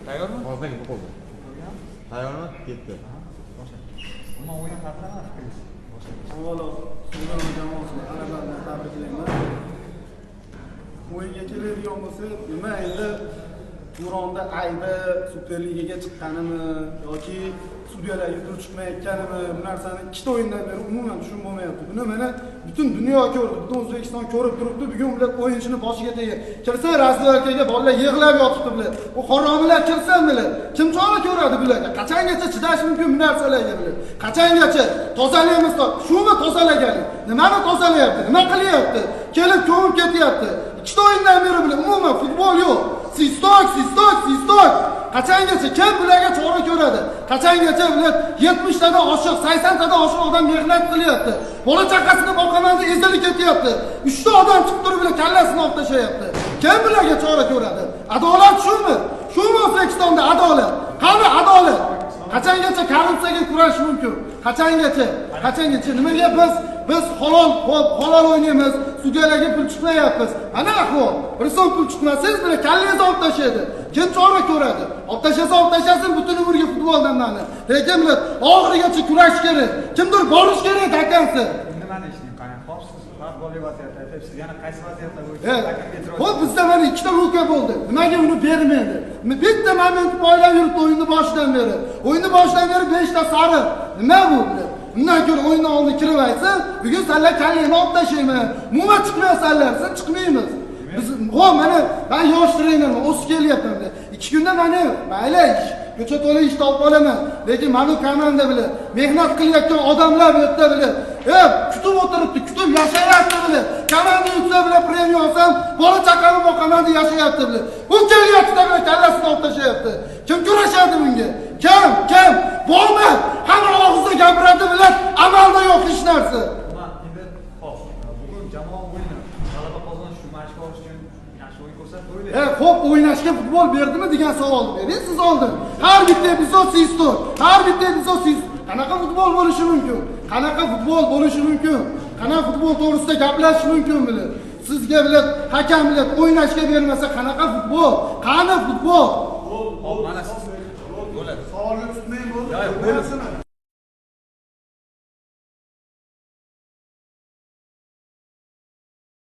Tayyormi? Hozir qo'ydi. Tayyormi? Ketdi. Umuman o'yin haqida nima fikringiz? Avvalo, Sug'urov jamoasini g'alabadan tabriklayman. O'yinga keladigan bo'lsa, nima endi Turonda aybi Superligaga chiqqanimi yoki sudyalar yutuq chiqmayotganimi, bu narsani ikkita o'yindan beri umuman tushunib bo'lmayapti. Buni mana butun dunyo ko'rdi, butun O'zbekiston ko'rib turibdi. Bugun ular o'yinchini boshiga tegib, kirsa razvedkaga bolalar yig'lab yotibdi bular. Bu haromilar kirsa bular, kim chora ko'radi bularga? Qachongacha chidash mumkin bu narsalarga bular? Qachongacha tozalaymiz, shumi tozalagani? Nimani tozalayapti? Nima qilyapti? Kelib ko'mib ketyapti. Ikkita o'yindan beri bular umuman futbol yo'q. Sistok. Qachongacha kim bularga chora ko'radi? Qachongacha bular 70 tadan oshiq, 80 tadan oshiq odam mehnat qilyapti. Bola chaqasini boqamanda ezilib ketyapti. 3 ta odam chiqib turib bular kallasini olib tashlayapti. Kim bularga chora ko'radi? Adolat shumi? Shumi O'zbekistonda adolat? Qani adolat? Qachongacha korrupsiyaga kurashish mumkin? Qachongacha nimaga biz halol o'ynaymiz, sudyalarga pul chiqmayapmiz. Ana ahvol. Bir so'm pul chiqmasangiz bular kallangizni olib tashlaydi. Kim chora ko'radi? Olib tashasin butun umrga futboldan mani. Lekin bular oxirigacha kurash kerak. Kimdir borish kerak takansi. Nimani ishlayman qani? Xo'psiz, har gol vaziyatda aytibsiz. Yana qaysi vaziyatda bo'yicha Xo'p, bizda mana ikkita luka bo'ldi. Nimaga uni bermaydi? Bitta moment poylab yuribdi o'yinni boshidan beri. O'yinni boshidan beri 5 ta sariq. Nima bu? Undan ko'ra o'yinni oldin kirib aytsa, bugun sizlar kallangni olib tashlayman. Umuman chiqmaysanlar, siz chiqmaymiz. Biz mana men yosh trenerman, o'sib kelyapman. 2 kunda mana mayli ish, ko'cha to'la ish topib olaman. Lekin mana komanda bilan mehnat qilayotgan odamlar bu yerda bilan, kutib o'tiribdi, kutib yashayapti bilan. Komanda yutsa bilan premium olsam, bola chaqani boqaman deb yashayapti bilan. Bu kelyapti bilan kallasini olib tashlayapti. Kim kurashadi bunga? Kim? Bormi? Hamma og'izda gapiradi bilan, amalda yo'q hech narsa. Bugun jamoa o'yini g'alaba qozonish uchun mashq olish uchun yaxshi o'yin ko'rsatdi o'ylaydi. Xo'p, o'ynashga futbol berdimi degan savolni bering siz oldin. Har bitta epizod sistor. Qanaqa futbol bo'lishi mumkin? Qanaqa futbol to'g'risida gaplashish mumkin bilan? Sizga bilan hakam bilan o'ynashga bermasa qanaqa futbol? Qani futbol? Hop, mana siz bo'ladi. Savolni tutmang bo'ldi. Yo'q,